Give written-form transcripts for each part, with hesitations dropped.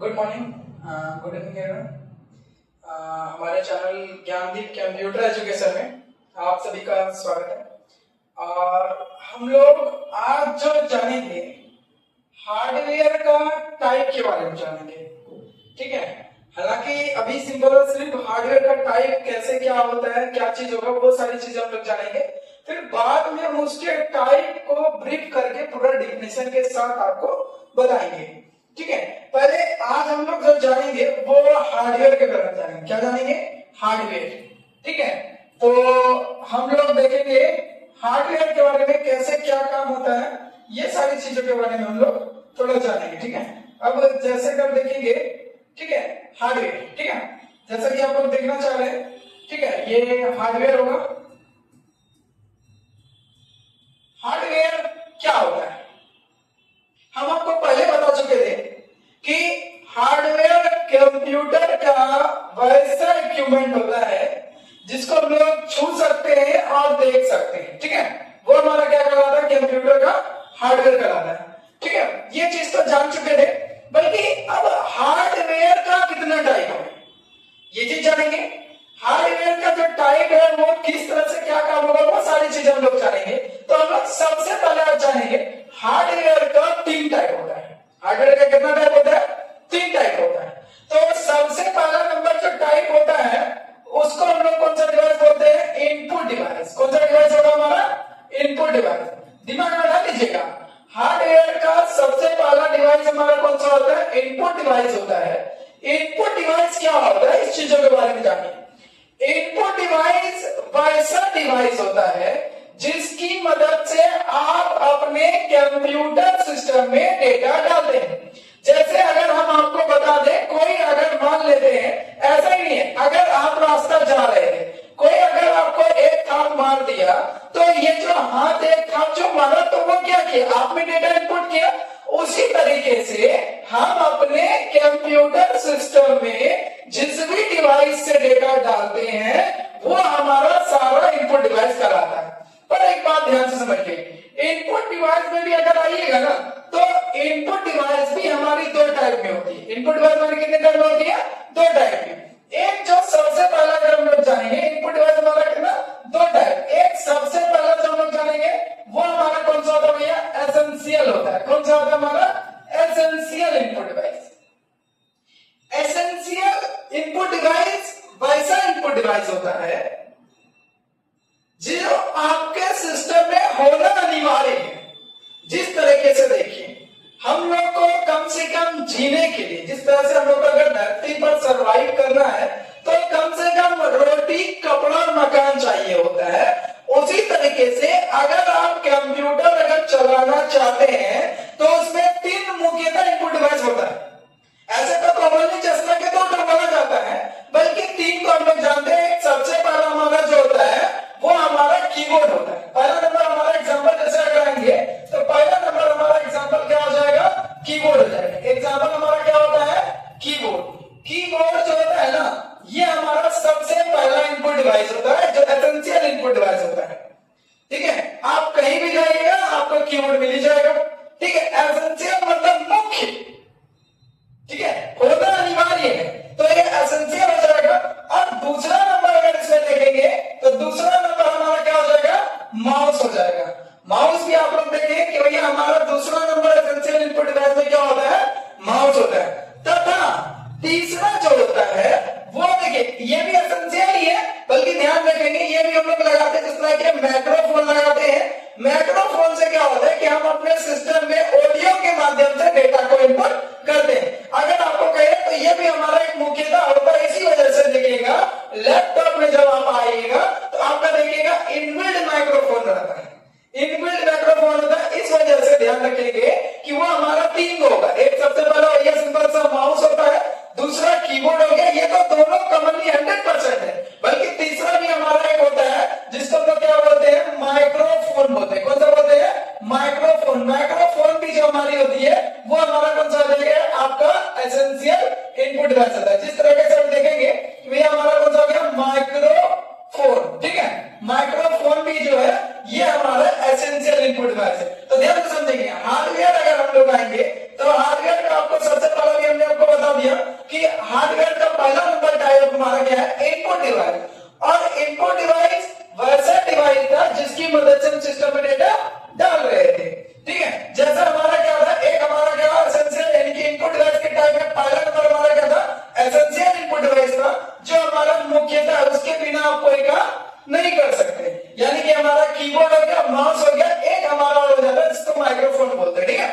Good morning, good evening everyone. हमारे channel Gyandeep computer education में आप सभी का स्वागत है। और हम लोग आज जो जानेंगे हार्डवेयर का टाइप के बारे में जानेंगे, ठीक है। हालांकि अभी सिंपल और सिर्फ हार्डवेयर का टाइप कैसे क्या होता है, क्या चीज होगा, वो सारी चीजें हम लोग जानेंगे। फिर बाद में हम उसके टाइप को ब्रीफ करके पूरा डिफिनेशन के साथ आपको बताएंगे, ठीक है। पहले आज हम लोग जो जानेंगे वो हार्डवेयर के बारे में जानेंगे। क्या जानेंगे? हार्डवेयर, ठीक है। तो हम लोग देखेंगे हार्डवेयर के बारे में, कैसे क्या काम होता है, ये सारी चीजों के बारे में हम लोग थोड़ा जानेंगे, ठीक है। अब जैसे कि आप देखेंगे, ठीक है, हार्डवेयर, ठीक है, जैसा कि आप लोग देखना चाह रहे हैं, ठीक है, ये हार्डवेयर होगा। हार्डवेयर क्या होता है हम आपको पहले बता चुके थे कि हार्डवेयर कंप्यूटर का वैसा इक्विपमेंट होता है जिसको हम लोग छू सकते हैं और देख सकते हैं, ठीक है। वो हमारा क्या कहलाता है? कंप्यूटर का हार्डवेयर कहलाता है, ठीक है। ये चीज तो जान चुके थे, बल्कि अब हार्डवेयर का कितना टाइप है ये चीज जानेंगे। हार्डवेयर का जो टाइप है वो किस तरह से क्या काम होगा, वो सारी चीजें हम लोग जानेंगे। तो हम लोग सबसे पहले आज जानेंगे हार्डवेयर का 3 टाइप होता है। हार्डवेयर का कितना टाइप होता है? 3 टाइप होता है। तो सबसे पहला नंबर जो टाइप होता है उसको हम लोग कौन सा डिवाइस बोलते हैं? Input device. कौन सा डिवाइस होगा हमारा? Input device. दिमाग में डाल लीजिएगा, हार्डवेयर का सबसे पहला डिवाइस हमारा कौन सा होता है? इनपुट डिवाइस होता है। इनपुट डिवाइस क्या होता है, इस चीजों के बारे में जानिए। इनपुट डिवाइस वैसा डिवाइस होता है जिसकी मदद से आप अपने कंप्यूटर सिस्टम में डेटा डालते हैं। जैसे अगर हम आपको बता दें, कोई अगर मान लेते हैं, ऐसा ही नहीं है, अगर आप रास्ता जा रहे हैं, कोई अगर आपको एक थाप मार दिया, तो ये जो हाथ एक थाप जो मारा, तो वो क्या किया? आपने डेटा इनपुट किया। उसी तरीके से हम अपने कंप्यूटर सिस्टम में जिस भी डिवाइस से डेटा डालते हैं वो हमारा सारा इनपुट डिवाइस कहलाता है। पर एक बात ध्यान से समझिए, इनपुट डिवाइस में भी अगर आइएगा ना, तो इनपुट डिवाइस भी हमारी 2 टाइप में होती है। इनपुट डिवाइस हमारी कितने टाइप में होती है? 2 टाइप में। एक जो सबसे पहला अगर हम लोग जानेंगे, इनपुट डिवाइस हमारा कितना? 2 टाइप। एक सबसे पहला जो हम लोग जानेंगे वो हमारा कौन सा होता है भैया? एसेंशियल होता है। कौन सा होता है हमारा? Essential input device. Essential input device वैसा इनपुट डिवाइस होता है जो आपके सिस्टम में होना अनिवार्य है। जिस तरीके से देखिए, हम लोग को कम से कम जीने के लिए, जिस तरह से हम लोग को अगर धरती पर सरवाइव करना है तो कम से कम रोटी, कपड़ा, मकान चाहिए होता है। उसी तरीके से अगर आप कंप्यूटर अगर चलाना चाहते हैं तो उसमें 3 मुख्यतः इनपुट डिवाइस होता है। ऐसे तो कॉमनली चश्मा के 2 बोला जाता है, बल्कि 3 को हम लोग जानते हैं। सबसे पहला हमारा जो होता है वो हमारा कीबोर्ड होता है। पहला नंबर हमारा एग्जांपल जैसे अगर आएंगे तो पहला नंबर हमारा एग्जांपल क्या हो जाएगा? कीबोर्ड हो जाएगा। एग्जांपल हमारा क्या होता है? कीबोर्ड। कीबोर्ड जो होता है ना, ये हमारा सबसे पहला इनपुट डिवाइस होता है, जो एसेंशियल इनपुट डिवाइस होता है, ठीक है। आप कहीं भी जाइएगा आपको कीबोर्ड मिल ही जाएगा, ठीक है। एसेंशियल मतलब मुख्य, ठीक है, होना अनिवार्य है, तो ये एसेंशियल हो जाएगा। और दूसरा नंबर अगर इसमें देखेंगे तो दूसरा नंबर हमारा क्या हो जाएगा? माउस हो जाएगा। माउस भी आप लोग देखेंगे कि भैया हमारा दूसरा नंबर एसेंशियल इनपुट डिवाइस में क्या होता है? माउस होता है। तथा तीसरा जो होता है वो देखिए, ये भी एसेंशियल ही है, बल्कि ध्यान रखेंगे ये भी हम लोग लगाते हैं, जिस तरह के माइक्रोफोन लगाते हैं। माइक्रोफोन से क्या होता है कि हम अपने सिस्टम में ऑडियो के माध्यम से डेटा को इनपुट करते हैं। अगर आपको कहे तो ये भी हमारा एक मुख्यतः होता है। इसी वजह से देखिएगा लैपटॉप में जब आप आइएगा तो आपका देखिएगा इनबिल्ट माइक्रोफोन रहता है। इनबिल्ट माइक्रोफोन होता है, इस वजह से ध्यान रखेंगे कि वो हमारा 3 होगा। एक सबसे पहला ये सिंपल सा माउस होता है, दूसरा कीबोर्ड हो गया, ये तो दोनों कॉमनली 100% है। बल्कि तीसरा भी हमारा एक होता है जिसको हम लोग क्या बोलते हैं? माइक्रोफोन बोलते हैं। कौन सा बोलते हैं? माइक्रोफोन। माइक्रोफोन भी जो हमारी होती है वो हमारा कौन सा हो जाएगा? आपका एसेंशियल इनपुट डिवाइस होता है। जिस तरीके से हम देखेंगे कि हमारा कौन सा हो गया? माइक्रोफोन, ठीक है। माइक्रोफोन भी जो है ये हमारा एसेंशियल इनपुट डिवाइस है। तो ध्यान से समझेंगे, हार्डवेयर अगर हम लोग आएंगे तो हार्डवेयर का आपको सबसे पहले भी हमने आपको बता दिया की मदद से हम सिस्टम में डेटा डाल रहे थे। ठीक है, जैसा हमारा क्या था, एक हमारा क्या एसेंशियल यानी कि इनपुट डिवाइस के टाइप में पहला नंबर हमारा क्या था, एसेंशियल इनपुट डिवाइस था, जो हमारा मुख्य था, उसके बिना आप कोई काम नहीं कर सकते। यानी कि हमारा कीबोर्ड हो गया, माउस हो गया, एक हमारा हो जाता है जिसको माइक्रोफोन बोलते हैं। ठीक है,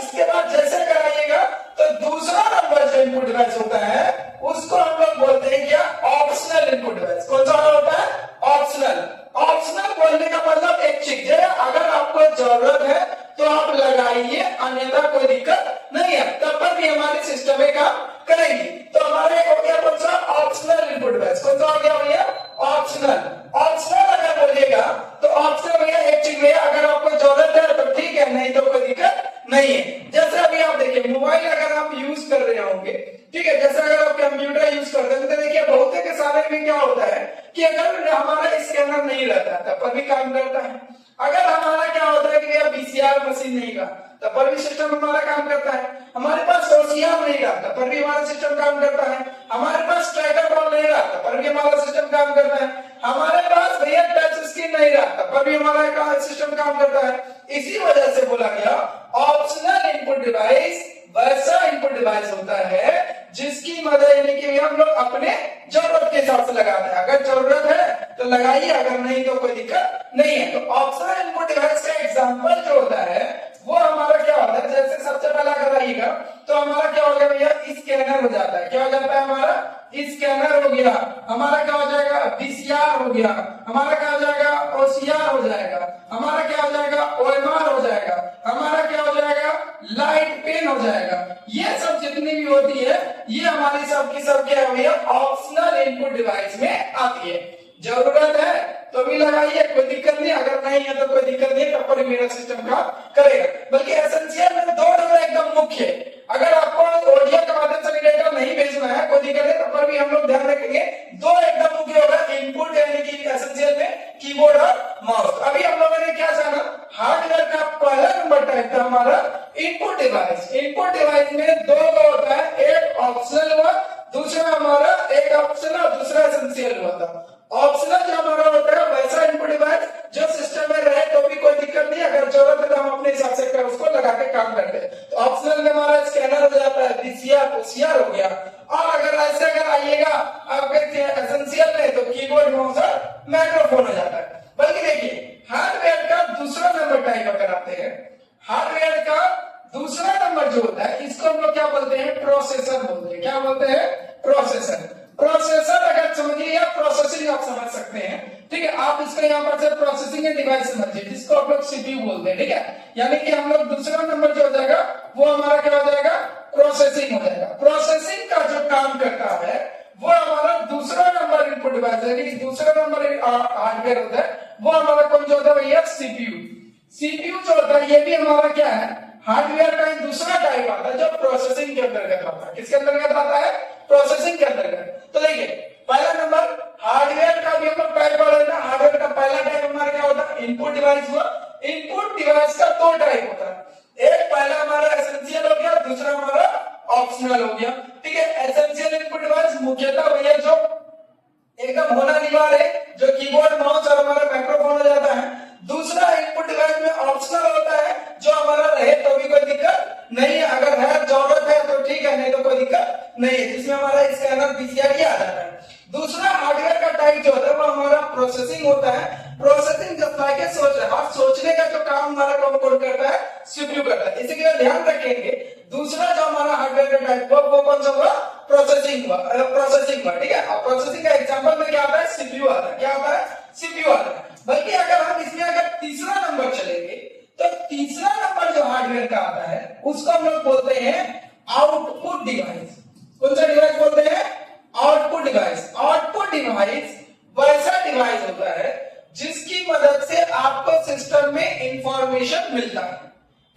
इसके बाद जैसे कराइएगा तो दूसरा नंबर जो इनपुट डिवाइस होता है उसको हम लोग बोलते हैं क्या, ऑप्शनल इनपुट डिवाइस। कौन सा होता है, ऑप्शनल। ऑप्शनल बोलने का मतलब एक चीज है, अगर आपको जरूरत है तो आप लगाइए, अन्यथा कोई दिक्कत नहीं है, तब पर भी हमारे सिस्टम में काम करेगी। तो हमारे हो गया कौन सा, ऑप्शनल इनपुट डिवाइस। कौन सा हो गया भैया, ऑप्शनल। ऑप्शनल अगर बोलिएगा तो ऑप्शनल भैया एक चीज भैया, अगर आपको जरूरत है तो ठीक है, नहीं तो कोई दिक्कत नहीं है। जैसे अभी आप देखिए मोबाइल अगर आप यूज कर रहे होंगे, ठीक है, जैसे अगर आप कंप्यूटर यूज करते हैं तो देखिए बहुत के सारे में क्या होता है कि अगर हमारा स्कैनर नहीं रहता तब पर भी काम करता है। अगर हमारा क्या होता है कि भैया वीसीआर मशीन नहीं रहा तब पर भी सिस्टम हमारा काम करता है। हमारे पास ओसीआर नहीं रहा तब पर भी हमारा सिस्टम काम करता है। हमारे पास ट्रैकर बॉल नहीं रहा तब पर भी हमारा सिस्टम काम करता है। हमारे पास भैया टच स्क्रीन नहीं रहा तब पर भी हमारा सिस्टम काम करता है। इसी वजह से बोला गया ऑप्शनल इनपुट डिवाइस वैसा इनपुट डिवाइस होता है जिसकी मदद यानी कि हम लोग अपने जरूरत के हिसाब से लगाते हैं। अगर जरूरत है तो लगाइए, अगर नहीं तो कोई दिक्कत नहीं है। तो ऑप्शनल इनपुट डिवाइस का एग्जांपल जो होता है वो हमारा क्या होता है, जैसे सबसे पहला कराइएगा तो हमारा क्या हो गया भैया, स्कैनर हो जाता है। क्या हो जाता है हमारा, स्कैनर हो गया। हमारा क्या हो जाएगा, वीसीआर हो गया। हमारा क्या हो जाएगा, ओसीआर हो जाएगा। हमारा क्या हो जाएगा, ओएमआर हो जाएगा। हमारा क्या हो जाएगा, लाइट पेन हो जाएगा। ये सब जितनी भी होती है ये हमारी सब की सब क्या है, ऑप्शनल इनपुट डिवाइस में आती है। जरूरत है तो भी लगाइए, कोई दिक्कत नहीं, अगर नहीं है तो कोई दिक्कत नहीं, तब पर मेरा सिस्टम काम करेगा। बल्कि एसेंशियल में दो नंबर एकदम मुख्य। अगर आपको ऑडियो के माध्यम से डेटा नहीं भेजना है कोई दिक्कत नहीं, तब पर भी हम लोग ध्यान रखेंगे, दो एकदम मुख्य होगा इनपुट यानी कि एसेंशियल में कीबोर्ड और माउस। अभी हम लोगों ने क्या जाना, हार्डवेयर का पहला नंबर टाइप था हमारा इनपुट डिवाइस। इनपुट डिवाइस में दो होता है, एक ऑप्शनल हुआ, दूसरा हमारा एक ऑप्शनल और दूसरा एसेंशियल हुआ था। ऑप्शनल जो हमारा होता है वैसा इनपुट डिवाइस जो सिस्टम में रहे तो भी कोई दिक्कत नहीं, अगर जरूरत है तो हम अपने हिसाब से उसको लगा के काम करते हैं। तो ऑप्शनल में हमारा स्कैनर हो जाता है, वीसीआर ओसीआर हो गया। और अगर ऐसे अगर आइएगा आपके एसेंशियल में तो कीबोर्ड माउस और माइक्रोफोन हो जाता है। बल्कि देखिए हार्डवेयर का दूसरा नंबर टाइप अगर आते हैं, हार्डवेयर का दूसरा नंबर जो होता है इसको हम लोग क्या बोलते हैं, प्रोसेसर बोलते हैं। क्या बोलते हैं, प्रोसेसर। प्रोसेसर अगर समझिए या प्रोसेसिंग आप समझ सकते हैं, ठीक है। आप इसको यहाँ पर से प्रोसेसिंग डिवाइस समझिए जिसको आप लोग सीपीयू बोलते हैं, ठीक है। यानी कि हम लोग दूसरा नंबर जो हो जाएगा वो हमारा क्या हो जाएगा, प्रोसेसिंग हो जाएगा। प्रोसेसिंग का जो काम करता है वो हमारा दूसरा नंबर इनपुट डिवाइस यानी कि दूसरा नंबर हार्डवेयर होता है, वो हमारा कौन जो होता है भैया, सीपीयू। सीपीयू जो होता है ये भी हमारा क्या है, हार्डवेयर का दूसरा टाइप आता है जो प्रोसेसिंग के अंतर्गत आता है। किसके अंतर्गत आता है, प्रोसेसिंग के अंतर्गत। तो देखिए पहला नंबर हार्डवेयर का भी हम लोग टाइप पढ़ रहे थे। हार्डवेयर का पहला टाइप हमारा क्या होता है, इनपुट डिवाइस हुआ। इनपुट डिवाइस का दो टाइप होता है, एक पहला हमारा एसेंशियल हो गया, दूसरा हमारा ऑप्शनल हो गया। ठीक है, एसेंशियल इनपुट डिवाइस मुख्यतः भैया जो एकदम होना अनिवार्य है, जो कीबोर्ड माउस और हमारा माइक्रोफोन हो जाता है। दूसरा इनपुट डिवाइस में ऑप्शनल होता है जो हमारा रहे तो भी कोई दिक्कत नहीं है, अगर है जरूरत है तो ठीक है, नहीं तो कोई दिक्कत नहीं है, जिसमें हमारा स्कैनर वीसीआर आ जाता है। दूसरा हार्डवेयर का टाइप जो होता है वो हमारा प्रोसेसिंग होता है। प्रोसेसिंग जब लाके सोच रहे हैं, सोचने का जो काम हमारा कौन करता है, सीपीयू करता है। इसी के लिए ध्यान रखेंगे दूसरा जो हमारा हार्डवेयर का टाइप वो कौन सा हुआ, प्रोसेसिंग हुआ। प्रोसेसिंग हुआ, ठीक है। अब प्रोसेसिंग का एग्जांपल में क्या आता है, सीपीयू आता है। क्या आता है, सीपीयू आता है। बल्कि अगर हम इसमें अगर तीसरा नंबर चलेंगे तो तीसरा नंबर जो हार्डवेयर का आता है उसको हम लोग बोलते हैं आउटपुट डिवाइस। कौन सा डिवाइस बोलते हैं, आउटपुट डिवाइस। आउटपुट डिवाइस वैसा डिवाइस होता है जिसकी मदद से आपको सिस्टम में इंफॉर्मेशन मिलता है,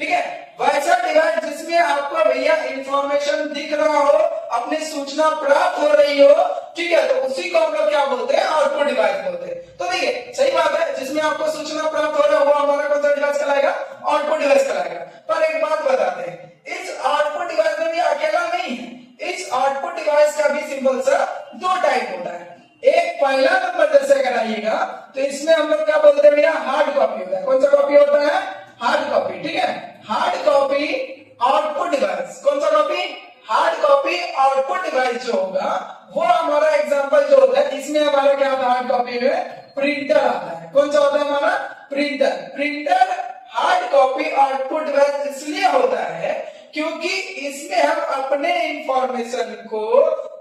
ठीक है। वैसा डिवाइस जिसमें आपको भैया इंफॉर्मेशन दिख रहा हो, अपनी सूचना प्राप्त हो रही हो, ठीक है, तो उसी को हम लोग क्या बोलते हैं, आउटपुट डिवाइस बोलते हैं। तो देखिए सही बात है, जिसमें आपको सूचना प्राप्त हो रहा है वो हमारा कौन सा डिवाइस कहलाएगा, आउटपुट डिवाइस कहलाएगा। पर एक बात बताते हैं, इस आउटपुट डिवाइस में भी अकेला नहीं है, इस आउटपुट डिवाइस का भी सिंपल सा दो टाइप होता है। एक पहला नंबर जैसे कराइएगा तो इसमें हम लोग क्या बोलते हैं भैया, printer. Printer hard copy output device इसलिए होता है क्योंकि इसमें हम अपने इंफॉर्मेशन को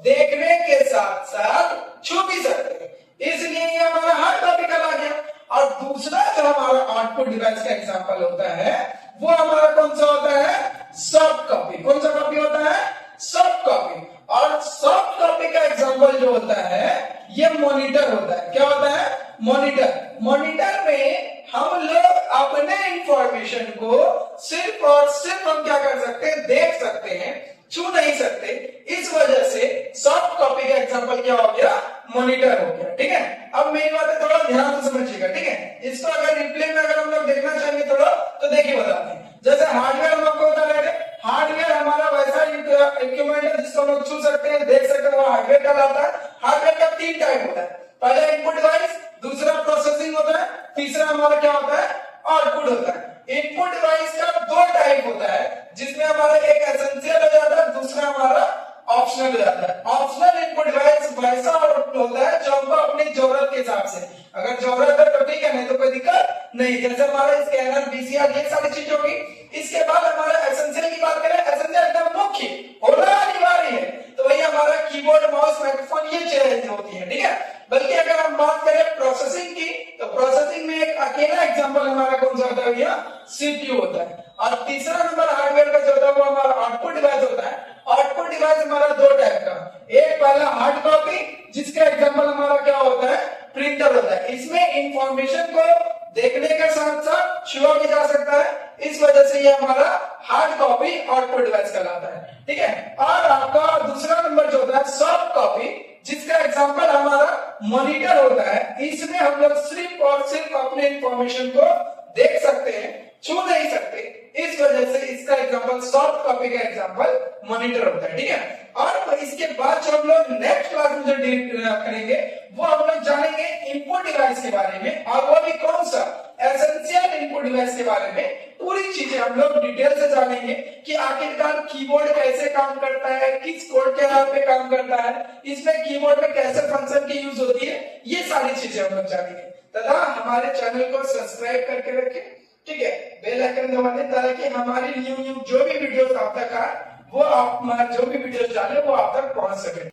देखने के साथ साथ छू भी सकते हैं, इसलिए ये हमारा हार्ड कॉपी का आ गया। और दूसरा जो हमारा आउटपुट डिवाइस का एग्जांपल होता है वो हमारा कौन सा होता है, सॉफ्ट कॉपी। कौन सा कॉपी होता है, सॉफ्ट कॉपी। और सॉफ्ट कॉपी का एग्जांपल जो होता है ये मॉनिटर होता है। क्या होता है, मॉनिटर। मॉनिटर में हम लोग अपने इंफॉर्मेशन को सिर्फ और सिर्फ हम क्या कर सकते हैं, देख सकते हैं, छू नहीं सकते। इस वजह से सॉफ्ट कॉपी का एग्जांपल क्या हो गया, मॉनिटर हो गया। ठीक है, अब मेरी बातें थोड़ा ध्यान से समझिएगा। ठीक है, इसको अगर रिप्ले में अगर हम लोग देखना चाहेंगे थोड़ा तो देखिए बताते हैं। जैसे हार्डवेयर हम आपको बता रहे थे, हार्डवेयर हमारा वैसा इक्विपमेंट है जिसको हम लोग छू सकते हैं, देख सकते हैं, वो हार्डवेयर कहलाता है। हार्डवेयर का 3 टाइप होता है, पहला इनपुट डिवाइस, दूसरा प्रोसेसिंग होता है, तीसरा हमारा क्या होता है, आउटपुट होता है। इनपुट डिवाइस का 2 टाइप होता है जिसमें हमारा एक एसेंशियल हो जाता है, दूसरा हमारा ऑप्शनल हो जाता है। ऑप्शनल इनपुट डिवाइस वैसा होता है जो हमको अपनी जरूरत के हिसाब से, अगर जरूरत है तो ठीक है, नहीं तो कोई दिक्कत नहीं। जैसे हमारा स्कैनर, वीसीआर, ये सारी चीज होगी। इसके बाद हमारा एसेंशियल की बात करें, एसेंशियल एकदम मुख्य होना अनिवार्य है, तो वही हमारा कीबोर्ड, माउस, माइक्रोफोन, ये चीजें होती है। ठीक है, बल्कि अगर हम बात करें प्रोसेसिंग की तो प्रोसेसिंग में एक अकेला एग्जांपल हमारा कौन सा होता है भैया, सीपीयू होता है। और तीसरा नंबर हार्डवेयर का जो होता है वो हमारा आउटपुट डिवाइस होता है। आउटपुट डिवाइस हमारा 2 टाइप का, एक पहला हार्ड कॉपी जिसका एग्जांपल हमारा क्या होता है, प्रिंटर होता है। इसमें इंफॉर्मेशन को देखने के साथ साथ छुआ भी जा सकता है, इस वजह से ये हमारा हार्ड कॉपी आउटपुट डिवाइस कहलाता है। ठीक है, और आपका दूसरा नंबर जो होता है सॉफ्ट कॉपी, जिसका एग्जांपल हमारा मॉनिटर होता है। इसमें हम लोग सिर्फ और सिर्फ अपने इंफॉर्मेशन को देख सकते हैं, छू नहीं सकते, इस वजह से इसका एग्जांपल, सॉफ्ट कॉपी का एग्जांपल मॉनिटर होता है। ठीक है, और इसके बाद जो हम लोग नेक्स्ट क्लास में जो डील करेंगे वो हम लोग जानेंगे इनपुट डिवाइस के बारे में, और वो भी कौन सा, एसेंशियल इनपुट डिवाइस के बारे में पूरी चीजें हम लोग डिटेल से जानेंगे कि आखिरकार कीबोर्ड कैसे काम करता है, किस कोड के आधार पे काम करता है, इसमें कीबोर्ड में कैसे फंक्शन की यूज होती है, ये सारी चीजें हम लोग जानेंगे। तथा हमारे चैनल को सब्सक्राइब करके रखें। ठीक है, बेल आइकन दबा दें ताकि हमारी न्यू जो भी वीडियोस आप तक आए वो आप जो भी वीडियोस डाले वो आप तक पहुंच सके।